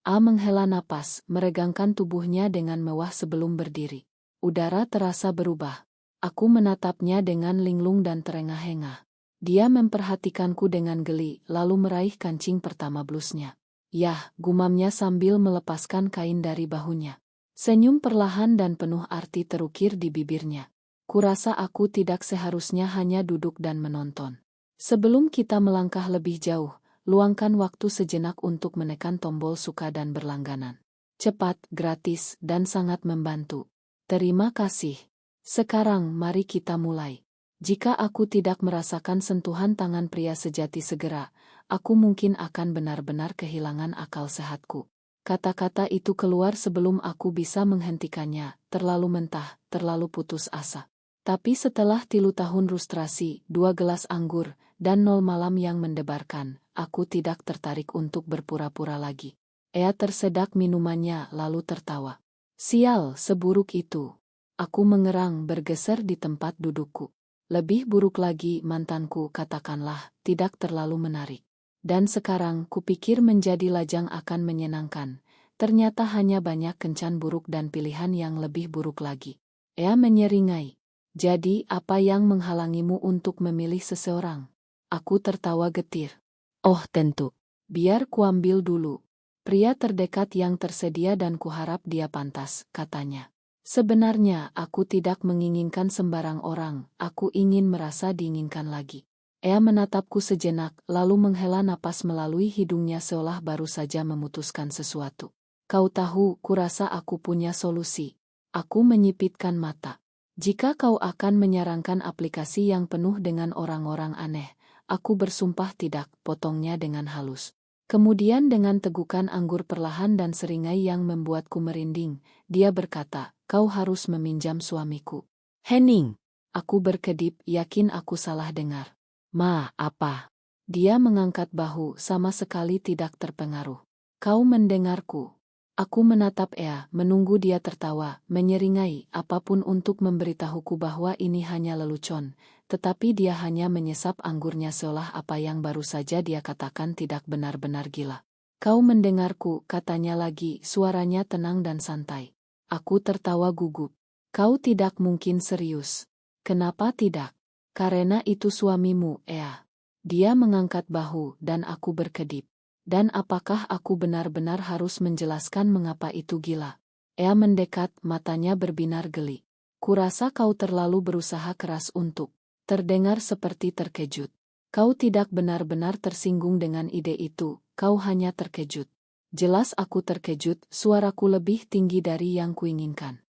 A menghela napas, meregangkan tubuhnya dengan mewah sebelum berdiri. Udara terasa berubah. Aku menatapnya dengan linglung dan terengah-engah. Dia memperhatikanku dengan geli, lalu meraih kancing pertama blusnya. Yah, gumamnya sambil melepaskan kain dari bahunya. Senyum perlahan dan penuh arti terukir di bibirnya. Kurasa aku tidak seharusnya hanya duduk dan menonton. Sebelum kita melangkah lebih jauh, luangkan waktu sejenak untuk menekan tombol suka dan berlangganan. Cepat, gratis, dan sangat membantu. Terima kasih. Sekarang mari kita mulai. Jika aku tidak merasakan sentuhan tangan pria sejati segera, aku mungkin akan benar-benar kehilangan akal sehatku. Kata-kata itu keluar sebelum aku bisa menghentikannya, terlalu mentah, terlalu putus asa. Tapi setelah 3 tahun frustrasi, 2 gelas anggur, dan 0 malam yang mendebarkan, aku tidak tertarik untuk berpura-pura lagi. Ia tersedak minumannya lalu tertawa. Sial, seburuk itu. Aku mengerang bergeser di tempat dudukku. Lebih buruk lagi mantanku katakanlah, tidak terlalu menarik. Dan sekarang kupikir menjadi lajang akan menyenangkan. Ternyata hanya banyak kencan buruk dan pilihan yang lebih buruk lagi. Ia menyeringai. Jadi apa yang menghalangimu untuk memilih seseorang? Aku tertawa getir. Oh tentu. Biar kuambil dulu. Pria terdekat yang tersedia dan kuharap dia pantas, katanya. Sebenarnya aku tidak menginginkan sembarang orang, aku ingin merasa diinginkan lagi. Ia menatapku sejenak, lalu menghela napas melalui hidungnya seolah baru saja memutuskan sesuatu. Kau tahu, kurasa aku punya solusi. Aku menyipitkan mata. Jika kau akan menyarankan aplikasi yang penuh dengan orang-orang aneh, aku bersumpah tidak, potongnya dengan halus. Kemudian dengan tegukan anggur perlahan dan seringai yang membuatku merinding, dia berkata, kau harus meminjam suamiku. Henning, aku berkedip, yakin aku salah dengar. Ma, apa? Dia mengangkat bahu, sama sekali tidak terpengaruh. Kau mendengarku. Aku menatap Ea, menunggu dia tertawa, menyeringai, apapun untuk memberitahuku bahwa ini hanya lelucon, tetapi dia hanya menyesap anggurnya seolah apa yang baru saja dia katakan tidak benar-benar gila. Kau mendengarku, katanya lagi, suaranya tenang dan santai. Aku tertawa gugup. Kau tidak mungkin serius. Kenapa tidak? Karena itu suamimu, Ea. Dia mengangkat bahu, dan aku berkedip. Dan apakah aku benar-benar harus menjelaskan mengapa itu gila? Ea mendekat, matanya berbinar geli. Kurasa kau terlalu berusaha keras untuk. Terdengar seperti terkejut. Kau tidak benar-benar tersinggung dengan ide itu, kau hanya terkejut. Jelas aku terkejut, suaraku lebih tinggi dari yang kuinginkan.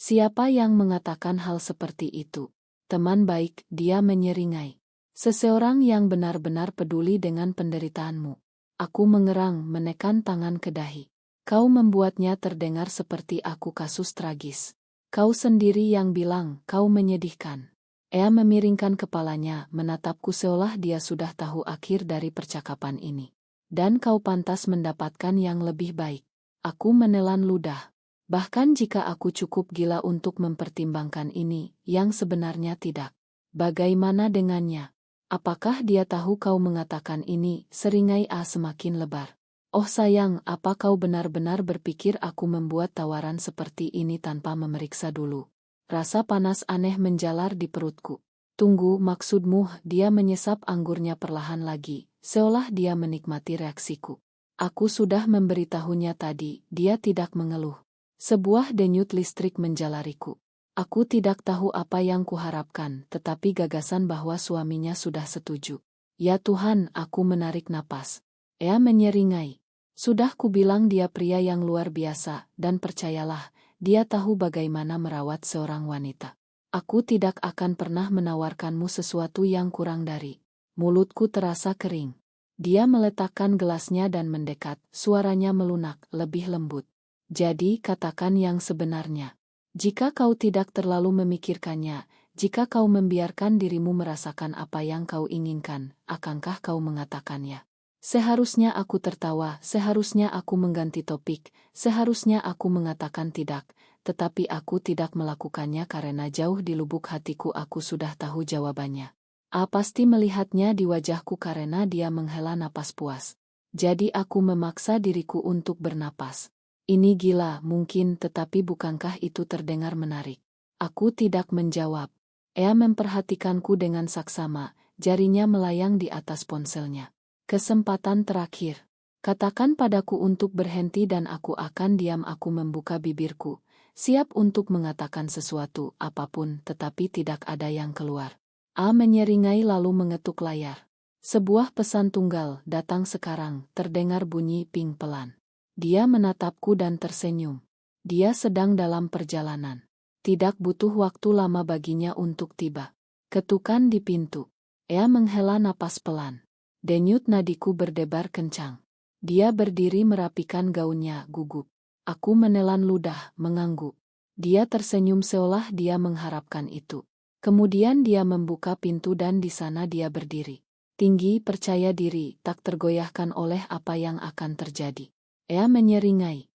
Siapa yang mengatakan hal seperti itu? Teman baik, dia menyeringai. Seseorang yang benar-benar peduli dengan penderitaanmu. Aku mengerang, menekan tangan ke dahi. Kau membuatnya terdengar seperti aku kasus tragis. Kau sendiri yang bilang, kau menyedihkan. Ea memiringkan kepalanya, menatapku seolah dia sudah tahu akhir dari percakapan ini. Dan kau pantas mendapatkan yang lebih baik. Aku menelan ludah. Bahkan jika aku cukup gila untuk mempertimbangkan ini, yang sebenarnya tidak. Bagaimana dengannya? Apakah dia tahu kau mengatakan ini? Seringai A semakin lebar. Oh sayang, apa kau benar-benar berpikir aku membuat tawaran seperti ini tanpa memeriksa dulu? Rasa panas aneh menjalar di perutku. Tunggu, maksudmu? Dia menyesap anggurnya perlahan lagi, seolah dia menikmati reaksiku. Aku sudah memberitahunya tadi, dia tidak mengeluh. Sebuah denyut listrik menjalariku. Aku tidak tahu apa yang kuharapkan, tetapi gagasan bahwa suaminya sudah setuju. Ya Tuhan, aku menarik napas. Ea menyeringai. Sudah kubilang dia pria yang luar biasa, dan percayalah, dia tahu bagaimana merawat seorang wanita. Aku tidak akan pernah menawarkanmu sesuatu yang kurang dari. Mulutku terasa kering. Dia meletakkan gelasnya dan mendekat, suaranya melunak, lebih lembut. Jadi katakan yang sebenarnya. Jika kau tidak terlalu memikirkannya, jika kau membiarkan dirimu merasakan apa yang kau inginkan, akankah kau mengatakannya? Seharusnya aku tertawa, seharusnya aku mengganti topik, seharusnya aku mengatakan tidak, tetapi aku tidak melakukannya karena jauh di lubuk hatiku aku sudah tahu jawabannya. A pasti melihatnya di wajahku karena dia menghela napas puas. Jadi aku memaksa diriku untuk bernapas. Ini gila mungkin, tetapi bukankah itu terdengar menarik? Aku tidak menjawab. Ea memperhatikanku dengan saksama, jarinya melayang di atas ponselnya. Kesempatan terakhir. Katakan padaku untuk berhenti dan aku akan diam. Aku membuka bibirku, siap untuk mengatakan sesuatu, apapun, tetapi tidak ada yang keluar. A menyeringai lalu mengetuk layar. Sebuah pesan tunggal, datang sekarang, terdengar bunyi ping pelan. Dia menatapku dan tersenyum. Dia sedang dalam perjalanan. Tidak butuh waktu lama baginya untuk tiba. Ketukan di pintu. Ea menghela napas pelan. Denyut nadiku berdebar kencang. Dia berdiri merapikan gaunnya, gugup. Aku menelan ludah, mengangguk. Dia tersenyum seolah dia mengharapkan itu. Kemudian dia membuka pintu dan di sana dia berdiri. Tinggi, percaya diri, tak tergoyahkan oleh apa yang akan terjadi. Ea menyeringai.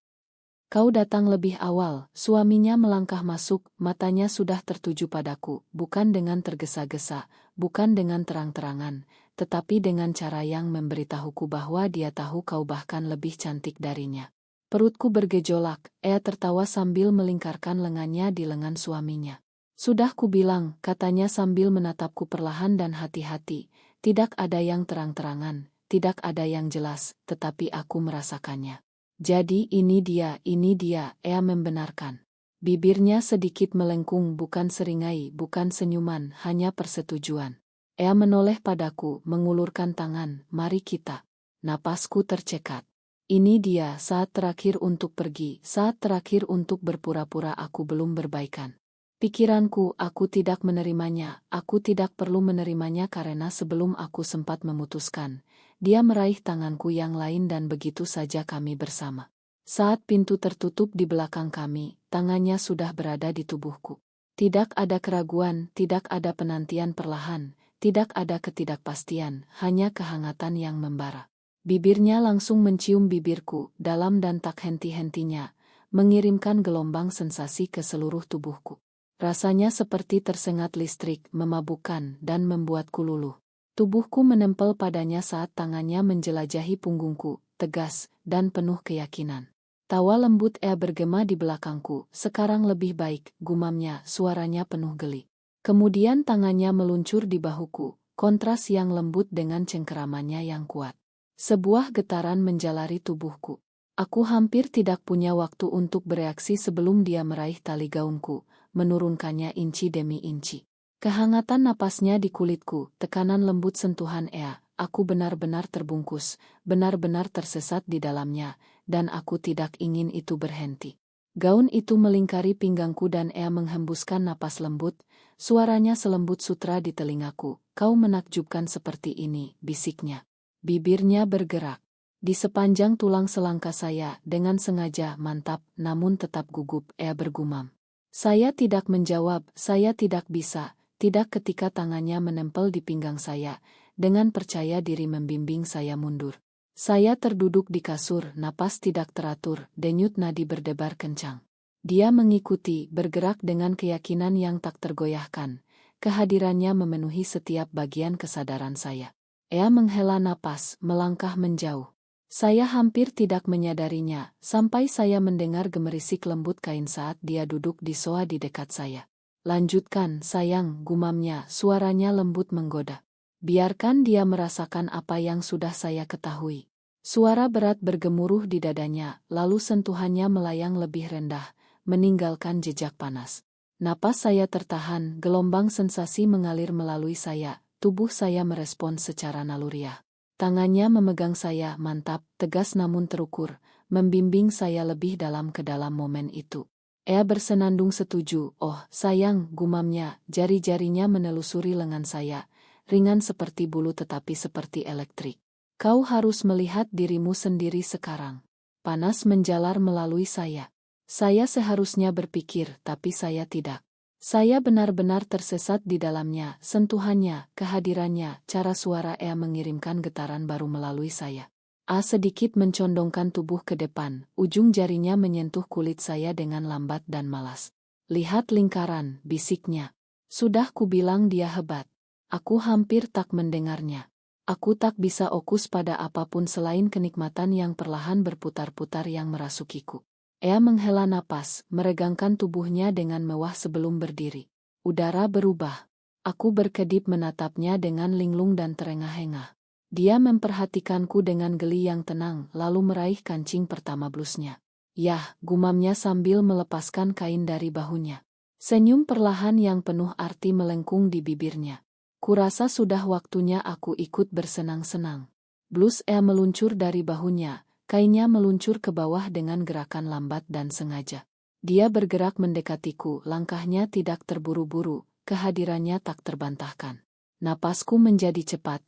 Kau datang lebih awal, suaminya melangkah masuk, matanya sudah tertuju padaku, bukan dengan tergesa-gesa, bukan dengan terang-terangan, tetapi dengan cara yang memberitahuku bahwa dia tahu kau bahkan lebih cantik darinya. Perutku bergejolak, Ea tertawa sambil melingkarkan lengannya di lengan suaminya. Sudah kubilang, katanya sambil menatapku perlahan dan hati-hati. Tidak ada yang terang-terangan, tidak ada yang jelas, tetapi aku merasakannya. Jadi ini dia, Ea membenarkan. Bibirnya sedikit melengkung, bukan seringai, bukan senyuman, hanya persetujuan. Ea menoleh padaku, mengulurkan tangan, mari kita. Napasku tercekat. Ini dia, saat terakhir untuk pergi, saat terakhir untuk berpura-pura aku belum berbaikan. Pikiranku, aku tidak menerimanya, aku tidak perlu menerimanya karena sebelum aku sempat memutuskan, dia meraih tanganku yang lain dan begitu saja kami bersama. Saat pintu tertutup di belakang kami, tangannya sudah berada di tubuhku. Tidak ada keraguan, tidak ada penantian perlahan, tidak ada ketidakpastian, hanya kehangatan yang membara. Bibirnya langsung mencium bibirku, dalam dan tak henti-hentinya, mengirimkan gelombang sensasi ke seluruh tubuhku. Rasanya seperti tersengat listrik, memabukkan, dan membuatku luluh. Tubuhku menempel padanya saat tangannya menjelajahi punggungku, tegas, dan penuh keyakinan. Tawa lembut Ea bergema di belakangku, sekarang lebih baik, gumamnya, suaranya penuh geli. Kemudian tangannya meluncur di bahuku, kontras yang lembut dengan cengkeramannya yang kuat. Sebuah getaran menjalari tubuhku. Aku hampir tidak punya waktu untuk bereaksi sebelum dia meraih tali gaunku, menurunkannya inci demi inci. Kehangatan napasnya di kulitku, tekanan lembut sentuhan Ea, aku benar-benar terbungkus, benar-benar tersesat di dalamnya, dan aku tidak ingin itu berhenti. Gaun itu melingkari pinggangku dan Ea menghembuskan napas lembut, suaranya selembut sutra di telingaku. Kau menakjubkan seperti ini, bisiknya. Bibirnya bergerak. Di sepanjang tulang selangka saya, dengan sengaja, mantap, namun tetap gugup, Ea bergumam. Saya tidak menjawab, saya tidak bisa, tidak ketika tangannya menempel di pinggang saya, dengan percaya diri membimbing saya mundur. Saya terduduk di kasur, napas tidak teratur, denyut nadi berdebar kencang. Dia mengikuti, bergerak dengan keyakinan yang tak tergoyahkan. Kehadirannya memenuhi setiap bagian kesadaran saya. Ea menghela napas, melangkah menjauh. Saya hampir tidak menyadarinya, sampai saya mendengar gemerisik lembut kain saat dia duduk di soa di dekat saya. Lanjutkan, sayang, gumamnya, suaranya lembut menggoda. Biarkan dia merasakan apa yang sudah saya ketahui. Suara berat bergemuruh di dadanya, lalu sentuhannya melayang lebih rendah, meninggalkan jejak panas. Napas saya tertahan, gelombang sensasi mengalir melalui saya, tubuh saya merespons secara naluriah. Tangannya memegang saya, mantap, tegas namun terukur, membimbing saya lebih dalam ke dalam momen itu. Ea bersenandung setuju, oh, sayang, gumamnya, jari-jarinya menelusuri lengan saya, ringan seperti bulu tetapi seperti elektrik. Kau harus melihat dirimu sendiri sekarang. Panas menjalar melalui saya. Saya seharusnya berpikir, tapi saya tidak. Saya benar-benar tersesat di dalamnya, sentuhannya, kehadirannya, cara suara Ea mengirimkan getaran baru melalui saya. A sedikit mencondongkan tubuh ke depan, ujung jarinya menyentuh kulit saya dengan lambat dan malas. Lihat lingkaran, bisiknya. Sudah kubilang dia hebat. Aku hampir tak mendengarnya. Aku tak bisa fokus pada apapun selain kenikmatan yang perlahan berputar-putar yang merasukiku. Ea menghela napas, meregangkan tubuhnya dengan mewah sebelum berdiri. Udara berubah. Aku berkedip menatapnya dengan linglung dan terengah-engah. Dia memperhatikanku dengan geli yang tenang, lalu meraih kancing pertama blusnya. Yah, gumamnya sambil melepaskan kain dari bahunya. Senyum perlahan yang penuh arti melengkung di bibirnya. Kurasa sudah waktunya aku ikut bersenang-senang. Blus Ea meluncur dari bahunya, kainnya meluncur ke bawah dengan gerakan lambat dan sengaja. Dia bergerak mendekatiku, langkahnya tidak terburu-buru, kehadirannya tak terbantahkan. Napasku menjadi cepat,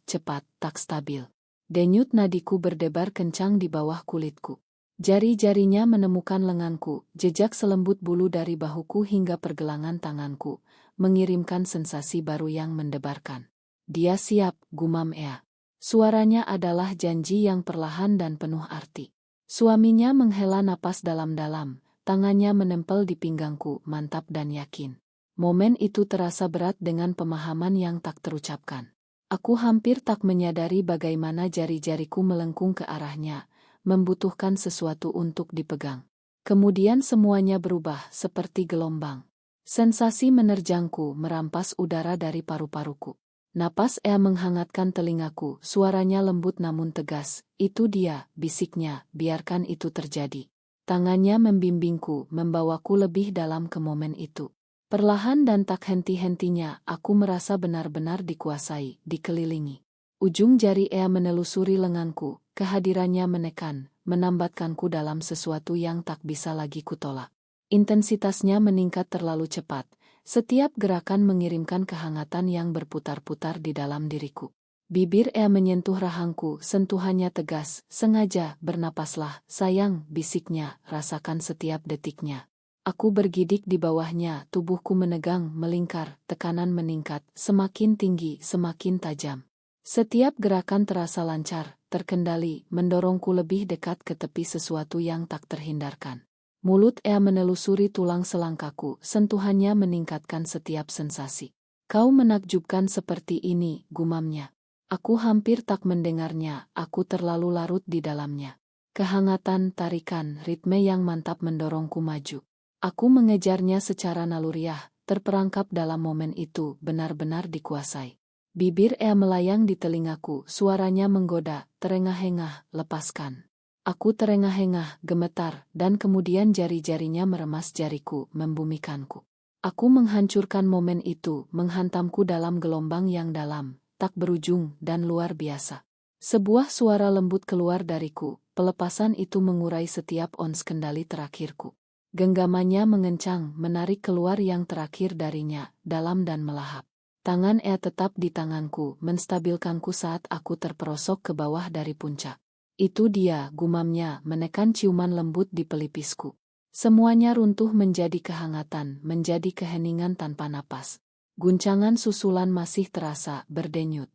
tak stabil. Denyut nadiku berdebar kencang di bawah kulitku. Jari-jarinya menemukan lenganku, jejak selembut bulu dari bahuku hingga pergelangan tanganku, mengirimkan sensasi baru yang mendebarkan. Dia siap, gumam Ea. Suaranya adalah janji yang perlahan dan penuh arti. Suaminya menghela napas dalam-dalam, tangannya menempel di pinggangku, mantap dan yakin. Momen itu terasa berat dengan pemahaman yang tak terucapkan. Aku hampir tak menyadari bagaimana jari-jariku melengkung ke arahnya, membutuhkan sesuatu untuk dipegang. Kemudian semuanya berubah seperti gelombang. Sensasi menerjangku, merampas udara dari paru-paruku. Napas Ea menghangatkan telingaku, suaranya lembut namun tegas. Itu dia, bisiknya, biarkan itu terjadi. Tangannya membimbingku, membawaku lebih dalam ke momen itu. Perlahan dan tak henti-hentinya, aku merasa benar-benar dikuasai, dikelilingi. Ujung jari Ea menelusuri lenganku, kehadirannya menekan, menambatkanku dalam sesuatu yang tak bisa lagi kutolak. Intensitasnya meningkat terlalu cepat, setiap gerakan mengirimkan kehangatan yang berputar-putar di dalam diriku. Bibir Ea menyentuh rahangku, sentuhannya tegas, sengaja, bernapaslah, sayang, bisiknya, rasakan setiap detiknya. Aku bergidik di bawahnya, tubuhku menegang, melingkar, tekanan meningkat, semakin tinggi, semakin tajam. Setiap gerakan terasa lancar, terkendali, mendorongku lebih dekat ke tepi sesuatu yang tak terhindarkan. Mulut Ea menelusuri tulang selangkaku, sentuhannya meningkatkan setiap sensasi. Kau menakjubkan seperti ini, gumamnya. Aku hampir tak mendengarnya, aku terlalu larut di dalamnya. Kehangatan, tarikan, ritme yang mantap mendorongku maju. Aku mengejarnya secara naluriah, terperangkap dalam momen itu, benar-benar dikuasai. Bibir Ea melayang di telingaku, suaranya menggoda, terengah-engah, lepaskan. Aku terengah-engah, gemetar, dan kemudian jari-jarinya meremas jariku, membumikanku. Aku menghancurkan momen itu, menghantamku dalam gelombang yang dalam, tak berujung, dan luar biasa. Sebuah suara lembut keluar dariku, pelepasan itu mengurai setiap ons kendali terakhirku. Genggamannya mengencang, menarik keluar yang terakhir darinya, dalam dan melahap. Tangan Ea tetap di tanganku, menstabilkanku saat aku terperosok ke bawah dari puncak. Itu dia, gumamnya, menekan ciuman lembut di pelipisku. Semuanya runtuh menjadi kehangatan, menjadi keheningan tanpa napas. Guncangan susulan masih terasa, berdenyut.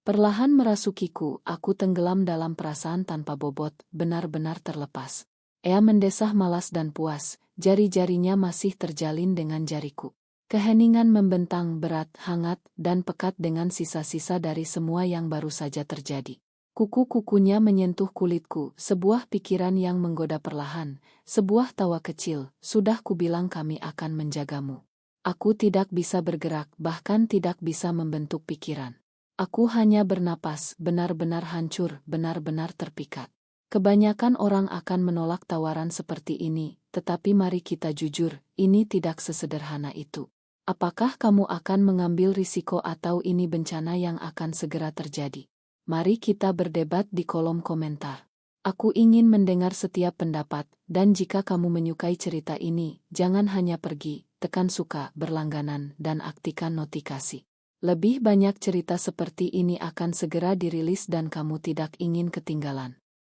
Perlahan merasukiku, aku tenggelam dalam perasaan tanpa bobot, benar-benar terlepas. Ea mendesah malas dan puas, jari-jarinya masih terjalin dengan jariku. Keheningan membentang berat, hangat, dan pekat dengan sisa-sisa dari semua yang baru saja terjadi. Kuku-kukunya menyentuh kulitku, sebuah pikiran yang menggoda perlahan, sebuah tawa kecil, sudah kubilang kami akan menjagamu. Aku tidak bisa bergerak, bahkan tidak bisa membentuk pikiran. Aku hanya bernapas, benar-benar hancur, benar-benar terpikat. Kebanyakan orang akan menolak tawaran seperti ini, tetapi mari kita jujur, ini tidak sesederhana itu. Apakah kamu akan mengambil risiko atau ini bencana yang akan segera terjadi? Mari kita berdebat di kolom komentar. Aku ingin mendengar setiap pendapat, dan jika kamu menyukai cerita ini, jangan hanya pergi, tekan suka, berlangganan, dan aktifkan notifikasi. Lebih banyak cerita seperti ini akan segera dirilis dan kamu tidak ingin ketinggalan.